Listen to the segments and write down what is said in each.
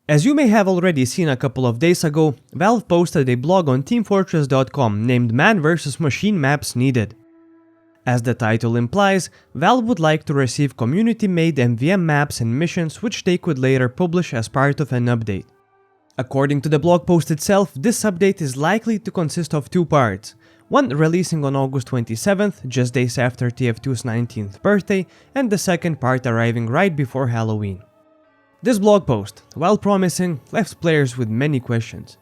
As you may have already seen a couple of days ago, Valve posted a blog on teamfortress.com named Man vs Machine Maps Needed. As the title implies, Valve would like to receive community-made MVM maps and missions which they could later publish as part of an update. According to the blog post itself, this update is likely to consist of two parts, one releasing on August 27th, just days after TF2's 19th birthday, and the second part arriving right before Halloween. This blog post, while promising, left players with many questions.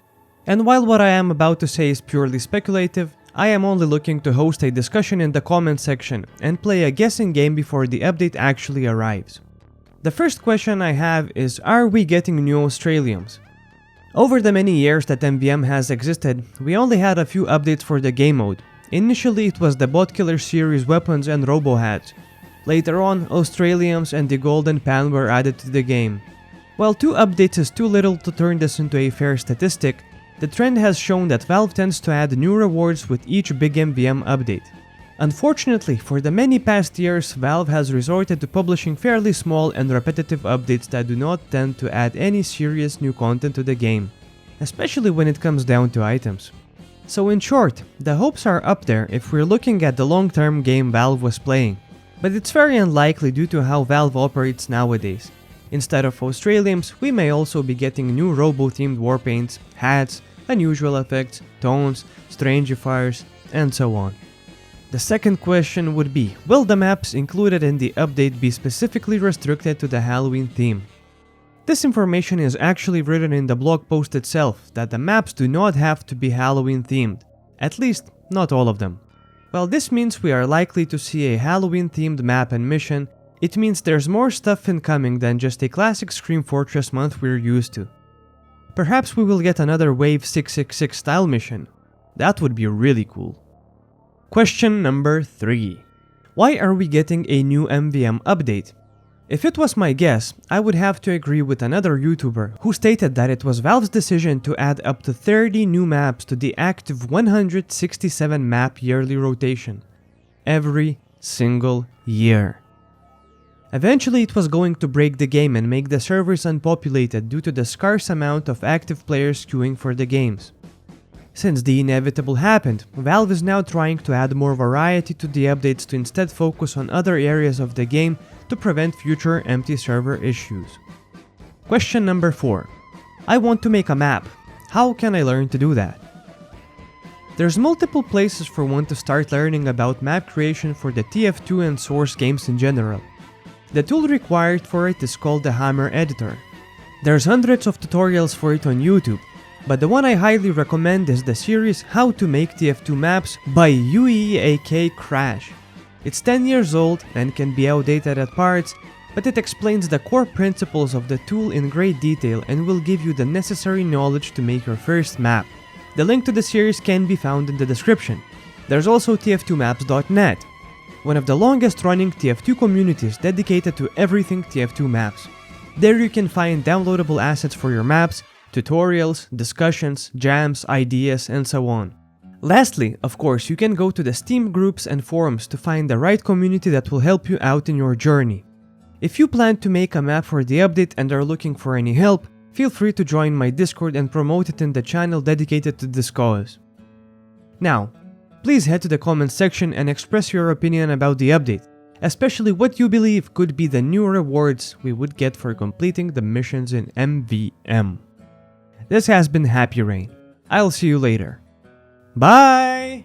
And while what I am about to say is purely speculative, I am only looking to host a discussion in the comment section and play a guessing game before the update actually arrives. The first question I have is, are we getting new Australiums? Over the many years that MVM has existed, we only had a few updates for the game mode. Initially it was the Bot Killer series weapons and robo-hats. Later on, Australiums and the Golden Pan were added to the game. While 2 updates is too little to turn this into a fair statistic, the trend has shown that Valve tends to add new rewards with each big MVM update. Unfortunately, for the many past years, Valve has resorted to publishing fairly small and repetitive updates that do not tend to add any serious new content to the game, especially when it comes down to items. So in short, the hopes are up there if we're looking at the long-term game Valve was playing. But it's very unlikely due to how Valve operates nowadays. Instead of Australiums, we may also be getting new robo-themed warpaints, hats, unusual effects, tones, strangifiers, and so on. The second question would be, will the maps included in the update be specifically restricted to the Halloween theme? This information is actually written in the blog post itself, that the maps do not have to be Halloween themed, at least not all of them. While this means we are likely to see a Halloween themed map and mission, it means there's more stuff incoming than just a classic Scream Fortress month we're used to. Perhaps we will get another Wave 666 style mission. That would be really cool. Question number 3. Why are we getting a new MVM update? If it was my guess, I would have to agree with another YouTuber who stated that it was Valve's decision to add up to 30 new maps to the active 167 map yearly rotation. Every single year. Eventually it was going to break the game and make the servers unpopulated due to the scarce amount of active players queuing for the games. Since the inevitable happened, Valve is now trying to add more variety to the updates to instead focus on other areas of the game to prevent future empty server issues. Question number 4. I want to make a map. How can I learn to do that? There's multiple places for one to start learning about map creation for the TF2 and Source games in general. The tool required for it is called the Hammer Editor. There's hundreds of tutorials for it on YouTube, but the one I highly recommend is the series How to Make TF2 Maps by UEAK Crash. It's 10 years old and can be outdated at parts, but it explains the core principles of the tool in great detail and will give you the necessary knowledge to make your first map. The link to the series can be found in the description. There's also tf2maps.net, one of the longest running TF2 communities dedicated to everything TF2 maps. There you can find downloadable assets for your maps, tutorials, discussions, jams, ideas, and so on. Lastly, of course, you can go to the Steam groups and forums to find the right community that will help you out in your journey. If you plan to make a map for the update and are looking for any help, feel free to join my Discord and promote it in the channel dedicated to this cause. Now, please head to the comments section and express your opinion about the update, especially what you believe could be the new rewards we would get for completing the missions in MVM. This has been Happyrain. I'll see you later. Bye!